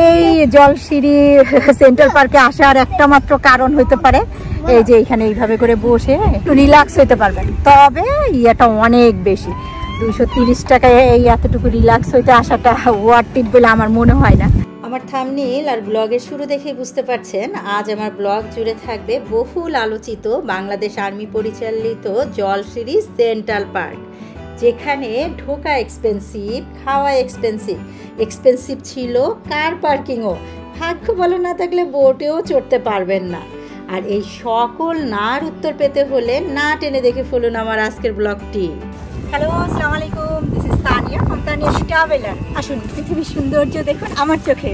এই জলসিঁড়ি সেন্ট্রাল পার্কে আসার একটা মাত্র কারণ হইতে পারে এই যে এখানে এইভাবে করে বসে একটু রিল্যাক্স হইতে পারবেন। তবে এটা অনেক বেশি, 230 টাকায় এই এতটুকু রিল্যাক্স হইতে আসাটা ওয়ার্থ ইট বলে আমার মনে হয় না। আমার থাম্বনেইল আর ব্লগের শুরু দেখেই বুঝতে পারছেন আজ আমার ব্লগ জুড়ে থাকবে বহুল আলোচিত বাংলাদেশ আর্মি পরিচালিত জলসিঁড়ি সেন্ট্রাল পার্ক, যেখানে ঢোকা এক্সপেন্সিভ, খাওয়া এক্সপেন্সিভ ছিল, কার পার্কিংও, ভাগ্য ভালো না থাকলে বোটেও চড়তে পারবেন না। আর এই সকল নার উত্তর পেতে হলে না টেনে দেখে ফেলুন আমার আজকের ব্লগটি। হ্যালো, আসসালামু আলাইকুম, this is Tania from Tania's traveller. আসুন পৃথিবীর সৌন্দর্য দেখুন আমার চোখে।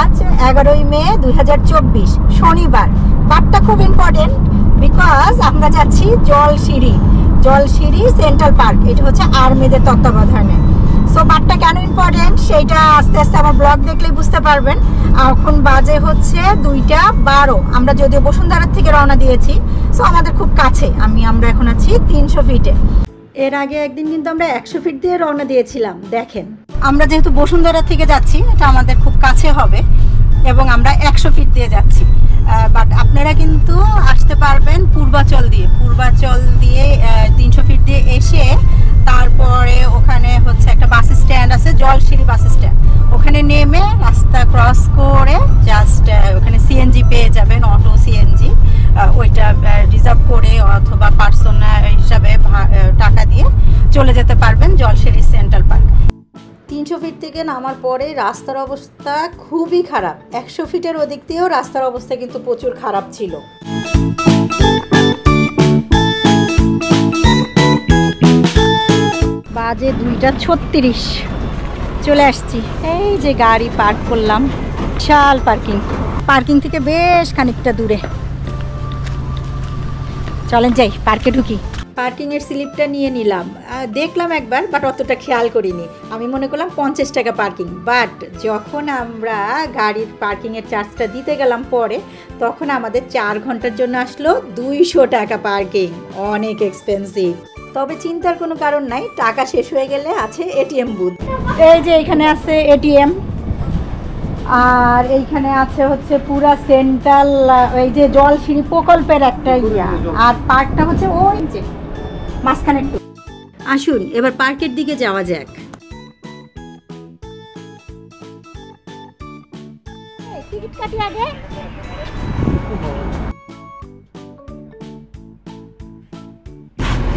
আজ 11 মে 2024 শনিবার। বারটা খুব ইম্পর্টেন্ট বিকজ আমরা যাচ্ছি জলসিঁড়ি সেন্ট্রাল পার্ক। এটা হচ্ছে আর্মিদের তত্ত্বাবধানে। সো বারটা কেন ইম্পর্টেন্ট সেইটা আস্তে আস্তে আমার ব্লগ দেখলেই বুঝতে পারবেন। এখন বাজে হচ্ছে 2:12। আমরা যদিও বসুন্ধরার থেকে রওনা দিয়েছি, সো আমাদের খুব কাছে। আমরা এখন আছি 300 ফিটে। এর আগে একদিন কিন্তু আমরা 100 ফিট দিয়ে রওনা দিয়েছিলাম। দেখেন, আমরা যেহেতু বসুন্ধরা থেকে যাচ্ছি, এটা আমাদের খুব কাছে হবে এবং আমরা 100 ফিট দিয়ে যাচ্ছি। বাট আপনারা কিন্তু আসতে পারবেন পূর্বাচল দিয়ে 300 ফিট দিয়ে এসে তারপরে ওখানে হচ্ছে একটা বাস স্ট্যান্ড আছে, জলসিঁড়ি বাস স্ট্যান্ড। ওখানে নেমে রাস্তা ক্রস করে জাস্ট ওখানে সিএনজি পেয়ে যাবেন, অটো সিএনজি। ওইটা রিজার্ভ করে অথবা পার্সোনাল হিসাবে টাকা দিয়ে চলে যেতে পারবেন জলসিঁড়ি সেন্ট্রাল পার্ক। 300 ফিট থেকে নামার পরে রাস্তার অবস্থা খুবই খারাপ। 100 ফিটের ওদিক দিয়েও রাস্তার অবস্থা কিন্তু প্রচুর খারাপ ছিল। বাজে 2:36, চলে আসছি। এই যে গাড়ি পার্ক করলাম, বিশাল পার্কিং থেকে বেশ খানিকটা দূরে। চলেন যাই, পার্কে ঢুকি। পার্কিংয়ের স্লিপটা নিয়ে নিলাম, দেখলাম একবার, বাট অতটা খেয়াল করিনি। আমি মনে করলাম 50 টাকা পার্কিং, বাট যখন আমরা গাড়ির পার্কিংয়ের চার্জটা দিতে গেলাম পরে, তখন আমাদের 4 ঘন্টার জন্য আসলো 200 টাকা পার্কিং। অনেক এক্সপেন্সিভ। তবে চিন্তার কোনো কারণ নাই, টাকা শেষ হয়ে গেলে আছে এটিএম বুথ। এই যে এখানে আছে এটিএম, আর এইখানে আছে হচ্ছে পুরা সেন্ট্রাল এই যে জলসিঁড়ি প্রকল্পের একটা ইয়া, আর পার্কটা হচ্ছে ওই যে মাঝখানে। আসুন এবার পার্কের দিকে যাওয়া যাক। টিকিট কাটি আগে।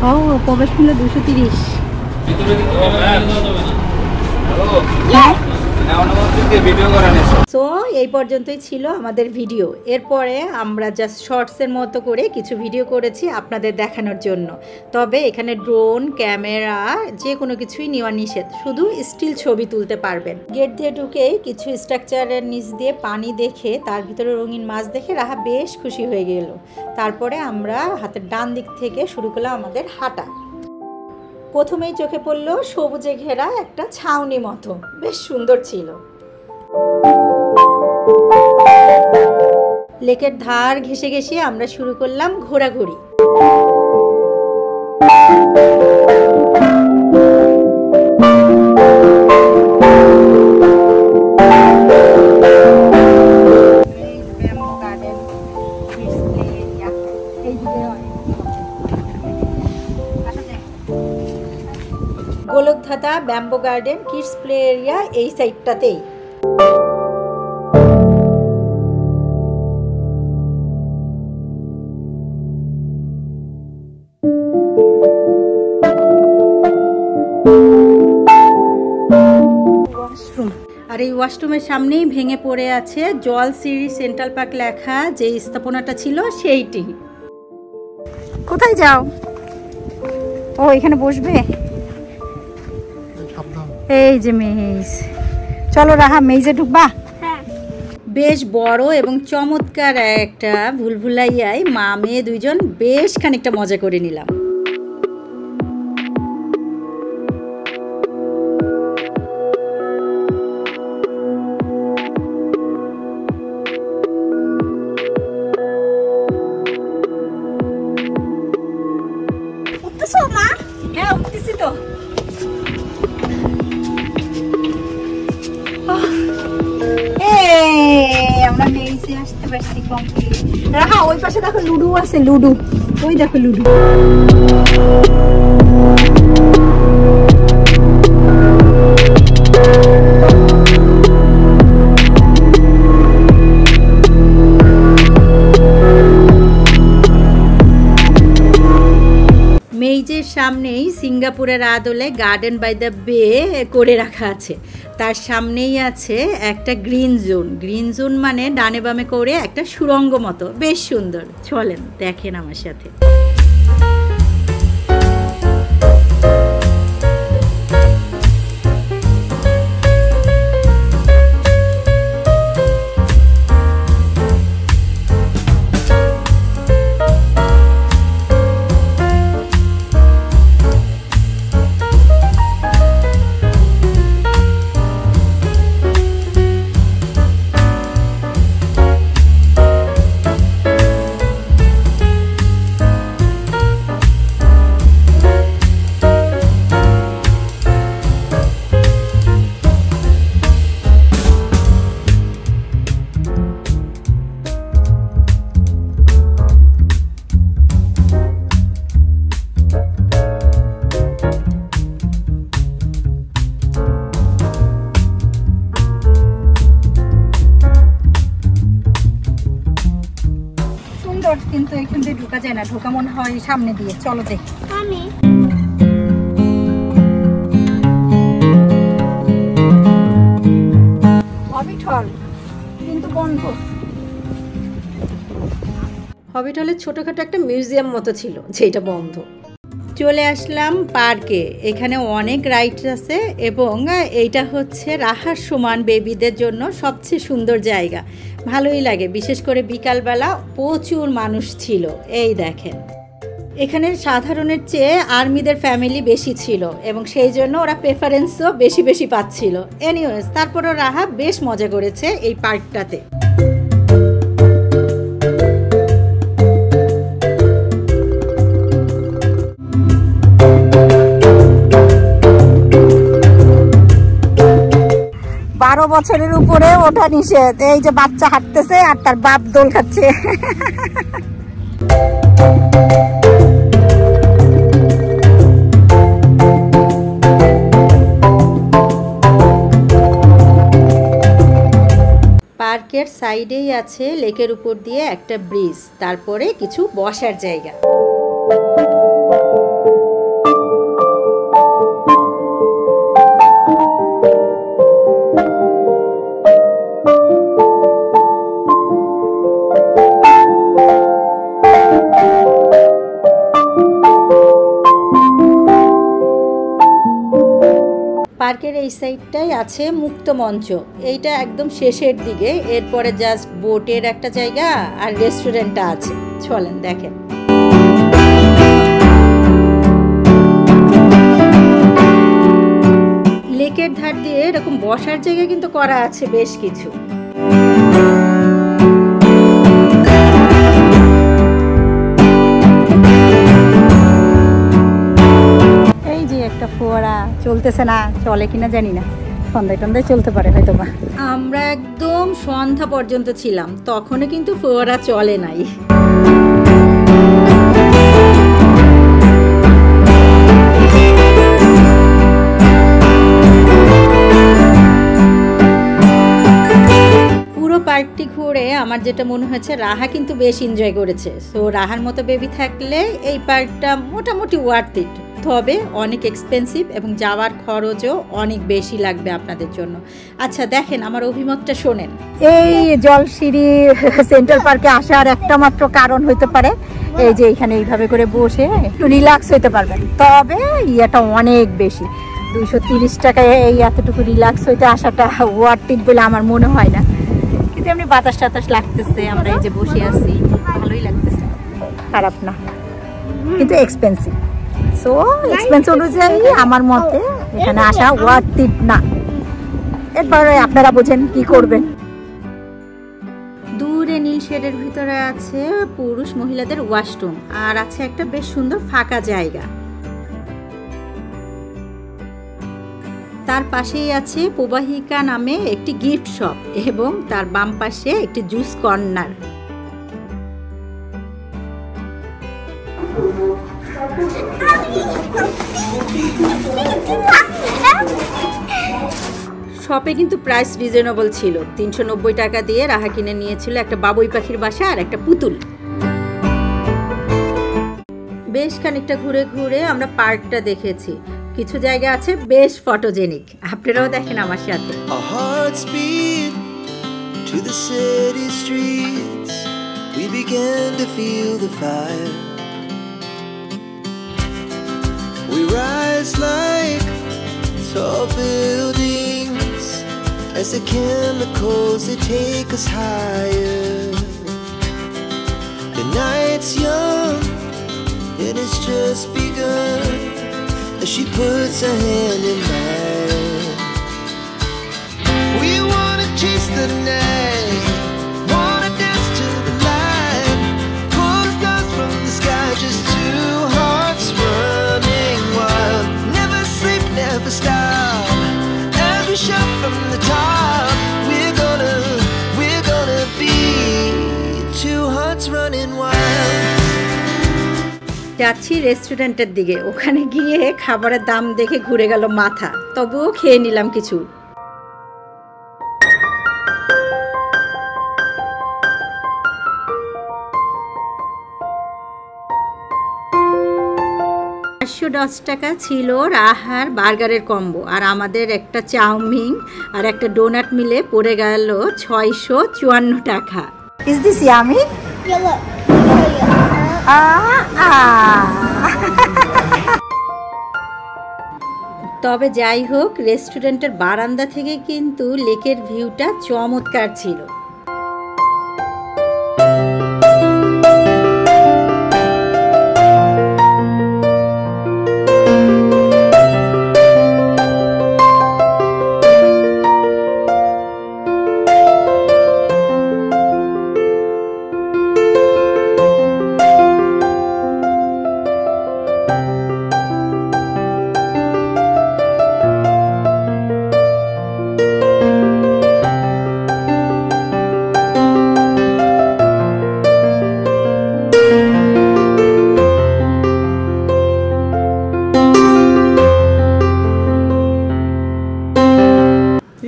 ও প্রবেশ মূল্য 230। সো এই পর্যন্তই ছিল আমাদের ভিডিও। এরপরে আমরা জাস্ট শর্টসের মতো করে কিছু ভিডিও করেছি আপনাদের দেখানোর জন্য। তবে এখানে ড্রোন, ক্যামেরা যে কোনো কিছুই নেওয়া নিষেধ, শুধু স্টিল ছবি তুলতে পারবেন। গেট দিয়ে ঢুকেই কিছু স্ট্রাকচারের নিচ দিয়ে পানি দেখে, তার ভিতরে রঙিন মাছ দেখে রাহা বেশ খুশি হয়ে গেল। তারপরে আমরা হাতের ডান দিক থেকে শুরু করলাম আমাদের হাঁটা। প্রথমেই চোখে পড়লো সবুজে ঘেরা একটা ছাউনি মতো, বেশ সুন্দর ছিল। লেকের ধার ঘেঁষে ঘেঁষে আমরা শুরু করলাম ঘোরাঘুরি। গোলকধাতা bamboo garden kids play area এই সাইডটাতেই। আর এই ওয়াশরুমের সামনেই ভেঙে পড়ে আছে জল সিঁড়ি সেন্ট্রাল পার্ক লেখা যে স্থাপনাটা ছিল সেইটি। কোথায় যাও? ও এখানে বসবে। এই যে মেজ, চলো রাহা মেজে ঢুকবা। বেশ বড় এবং চমৎকার একটা ভুলভুলাইয়ায় মা মেয়ে দুইজন বেশ খানিকটা মজা করে নিলাম। হ্যাঁ উঠতেছি তো। আমরা মেইসে আসতে পারছি কমপ্লিট। রাহা ওই পাশে দেখো লুডো আছে, লুডো ওই দেখো লুডো। মেইজের সামনেই সিঙ্গাপুরের আদলে গার্ডেন বাই দ্য বে করে রাখা আছে। তার সামনেই আছে একটা গ্রিন জোন। গ্রিন জোন মানে ডানে বামে করে একটা সুড়ঙ্গ মতো, বেশ সুন্দর। চলেন দেখেন আমার সাথে। কিন্তু এখান দিয়ে ঢোকা যায় না, ঢোকা মনে হয় সামনে দিয়ে। চলো দেখি। হবিট হল কিন্তু বন্ধ। হবিট হলে ছোটখাটো একটা মিউজিয়াম মতো ছিল, যেটা বন্ধ। চলে আসলাম পার্কে। এখানে অনেক রাইড আছে এবং এইটা হচ্ছে রাহার সমান বেবিদের জন্য সবচেয়ে সুন্দর জায়গা। ভালোই লাগে, বিশেষ করে বিকালবেলা প্রচুর মানুষ ছিল। এই দেখেন, এখানে সাধারণের চেয়ে আর্মিদের ফ্যামিলি বেশি ছিল এবং সেই জন্য ওরা প্রেফারেন্সও বেশি বেশি পাচ্ছিল। এনিওয়েজ, তারপরও রাহা বেশ মজা করেছে এই পার্কটাতে। বছরের উপরে ওঠা নিষেধ। এই যে বাচ্চা হাঁটতেছে আর তার বাপ দোল খাচ্ছে। পার্কের সাইডেই আছে লেকের উপর দিয়ে একটা ব্রিজ, তারপরে কিছু বসার জায়গা। পার্কের এই সাইডটাই আছে মুক্ত মঞ্চ। এইটা একদম শেষের দিকে। এরপরে জাস্ট বোটের একটা জায়গা আর রেস্টুরেন্টটা আছে। চলেন দেখেন। লেকের ধার দিয়ে এরকম বসার জায়গা কিন্তু করা আছে বেশ কিছু। একটা ফোয়ারা চলতেছে, না চলে কিনা জানি না, সন্ধ্যায় টন্ধ্যায় চলতে পারে হয়তো বা। আমরা একদম সন্ধ্যা পর্যন্ত ছিলাম, তখনও কিন্তু ফোয়ারা চলে নাই। পুরো পার্কটি ঘুরে আমার যেটা মনে হয়েছে, রাহা কিন্তু বেশ এনজয় করেছে। সো রাহার মতো বেবি থাকলে এই পার্কটা মোটামুটি ওয়ার্থ ইট। তবে অনেক এক্সপেন্সিভ এবং যাওয়ার খরচও অনেক বেশি লাগবে আপনাদের জন্য। আচ্ছা দেখেন, আমার অভিমতটা শোনেন। এই জলসিঁড়ি সেন্ট্রাল পার্কে আসার একটা মাত্র কারণ হতে পারে এই যে এখানে এইভাবে করে বসে একটু রিল্যাক্স হতে পারবেন। তবে ইয়েটা অনেক বেশি, 230 টাকায় এই এতটুকু রিল্যাক্স হইতে আসাটা ওয়ার্থ ইট বলে আমার মনে হয় না। কিন্তু এমনি বাতাস টাতাস লাগতেছে, আমরা এই যে বসে আছি, ভালোই লাগতেছে, খারাপ না, কিন্তু এক্সপেন্সিভ। সো এক্সপেন্স অনুযায়ী আমার মতে এখানে আসা ওয়ার্থ ইট না। এরপরে আপনারা বোঝেন কি করবেন। দূরে নীল শেডের ভিতরে আছে পুরুষ মহিলাদের ওয়াশরুম, আর আছে একটা বেশ সুন্দর ফাঁকা জায়গা। তার পাশেই আছে প্রবাহিকা নামে একটি গিফট শপ এবং তার বাম পাশে একটি জুস কর্নার। শপে কিন্তু প্রাইস রিজনেবল ছিল। 390 টাকা দিয়ে রাহা কিনে নিয়েছিল একটা বাবুই পাখির বাসা আর একটা পুতুল। বেশ খানিকটা ঘুরে ঘুরে আমরা পার্কটা দেখেছি। কিছু জায়গা আছে বেশ ফটোজেনিক, আপনারাও দেখেন আমার সাথে। To the city streets, we began to feel the fire. We rise like tall buildings as the chemicals they take us higher. The night's young and it's just begun as she puts her hand in mine. We wanna chase the night, wanna dance to the light, pull the stars from the sky, just two hearts running wild. Never sleep, never stop, as we shout from the top. We're gonna be two hearts running wild. যাচ্ছি রেস্টুরেন্টের দিকে, ওখানে গিয়ে খাবারের দাম দেখে ঘুরে গেল মাথা, তবুও খেয়ে নিলাম কিছু। টাকা ছিল রাহার বার্গারের কম্বো, আর আমাদের একটা চাউমিন আর একটা ডোনাট মিলে পড়ে গেল 654 টাকা। Is this yummy? Yeah, look. তবে যাই হোক, রেস্টুরেন্টের বারান্দা থেকে কিন্তু লেকের ভিউটা চমৎকার ছিল।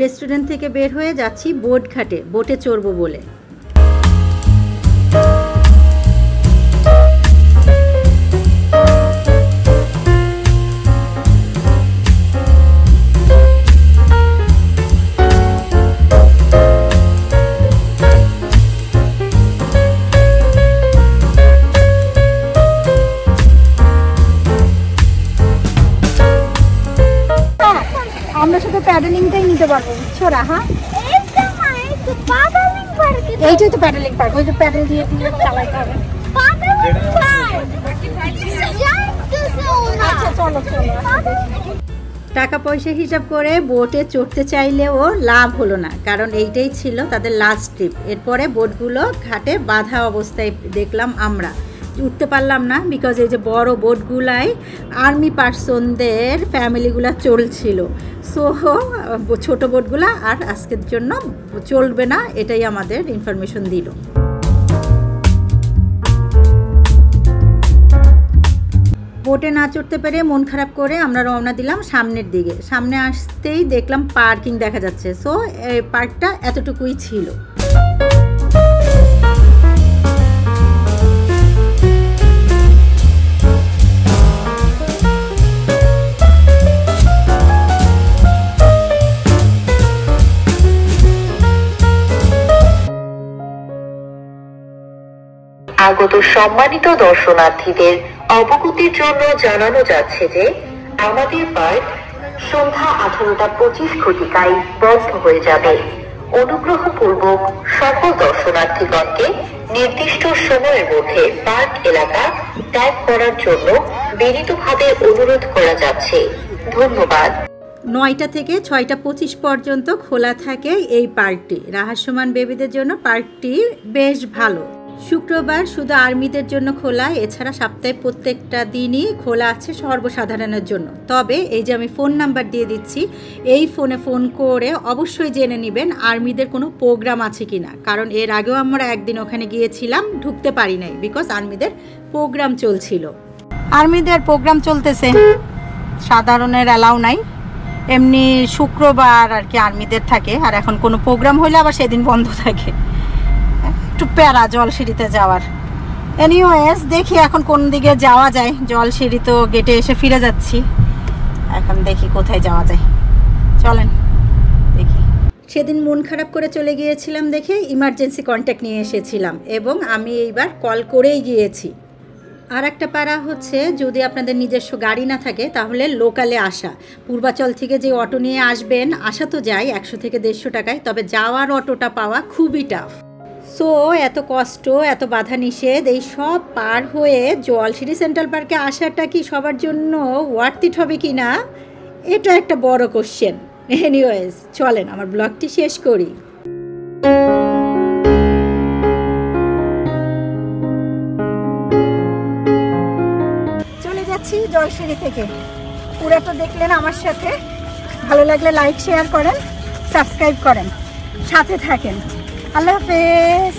রেস্টুরেন্ট থেকে বের হয়ে যাচ্ছি বোট ঘাটে, বোটে চড়বো বলে। আমরা শুধু প্যাডেলিংটাই নিতে পারবো, বুঝছো রাহা? এইটাই তো প্যাডেলিং পার্ক, ওই যে প্যাডেল দিয়ে চালাইতে হবে। আচ্ছা চলো চলো। টাকা পয়সা হিসাব করে বোটে চড়তে চাইলেও লাভ হলো না, কারণ এইটাই ছিল তাদের লাস্ট ট্রিপ। এরপরে বোটগুলো ঘাটে বাঁধা অবস্থায় দেখলাম আমরা, উঠতে পারলাম না, বিকজ এই যে বড় বোটগুলাই আর্মি পার্সনদের ফ্যামিলিগুলা চলছিল। সো ছোট বোটগুলা আর আজকের জন্য চলবে না, এটাই আমাদের ইনফরমেশন দিল। বোটে না চড়তে পেরে মন খারাপ করে আমরা রওনা দিলাম সামনের দিকে। সামনে আসতেই দেখলাম পার্কিং দেখা যাচ্ছে। সো এই পার্কটা এতটুকুই ছিল। আগত সম্মানিত দর্শনার্থীদের অবগতির জন্য জানানো যাচ্ছে যে আমাদের পার্ক সন্ধ্যা 18:25 ঘটিকায় বন্ধ হয়ে যাবে। অনুগ্রহপূর্বক সকল দর্শনার্থীগণকে নির্দিষ্ট সময়ের মধ্যে পার্ক এলাকা ত্যাগ করার জন্য বিনীতভাবে অনুরোধ করা যাচ্ছে। ধন্যবাদ। 9টা থেকে 6:25 পর্যন্ত খোলা থাকে এই পার্কটি। রহস্যমান বেবিদের জন্য পার্কটি বেশ ভালো। শুক্রবার শুধু আর্মিদের জন্য খোলা, এছাড়া সপ্তাহে প্রত্যেকটা দিনই খোলা আছে সর্বসাধারণের জন্য। তবে এই যে আমি ফোন নাম্বার দিয়ে দিচ্ছি, এই ফোনে ফোন করে অবশ্যই জেনে নেবেন আর্মিদের কোনো প্রোগ্রাম আছে কিনা, কারণ এর আগেও আমরা একদিন ওখানে গিয়েছিলাম, ঢুকতে পারি নাই বিকজ আর্মিদের প্রোগ্রাম চলছিল। আর্মিদের প্রোগ্রাম চলতেছে, সাধারণের অ্যালাউ নাই। এমনি শুক্রবার আর কি আর্মিদের থাকে, আর এখন কোনো প্রোগ্রাম হইলে আবার সেদিন বন্ধ থাকে। একটু প্যারা জলসিঁড়িতে যাওয়ার। এনিওয়েজ দেখি এখন কোন দিকে যাওয়া যায়। জলসিঁড়ি তো গেটে এসে ফিরে যাচ্ছি, এখন দেখি কোথায় যাওয়া যায়। চলেন দেখি। সেদিন মন খারাপ করে চলে গিয়েছিলাম দেখে ইমার্জেন্সি কন্ট্যাক্ট নিয়ে এসেছিলাম, এবং আমি এইবার কল করেই গিয়েছি। আর একটা পাড়া হচ্ছে, যদি আপনাদের নিজস্ব গাড়ি না থাকে তাহলে লোকালে আসা। পূর্বাচল থেকে যে অটো নিয়ে আসবেন, আসা তো যায় 100 থেকে 150 টাকায়, তবে যাওয়ার অটোটা পাওয়া খুবই টাফ। সো এত কষ্ট, এত বাধা নিষেধ, এই সব পার হয়ে জলসিঁড়ি সেন্ট্রাল পার্কে আসাটা কি সবার জন্য ওয়ার্থ ইট হবে কি না, এটা একটা বড় কোশ্চেন। এনিওয়েজ চলেন আমার ব্লগটি শেষ করি। চলে যাচ্ছি জলসিঁড়ি থেকে। পুরোটা দেখলেন আমার সাথে, ভালো লাগলে লাইক শেয়ার করেন, সাবস্ক্রাইব করেন, সাথে থাকেন। আল্লাহ হাফেজ।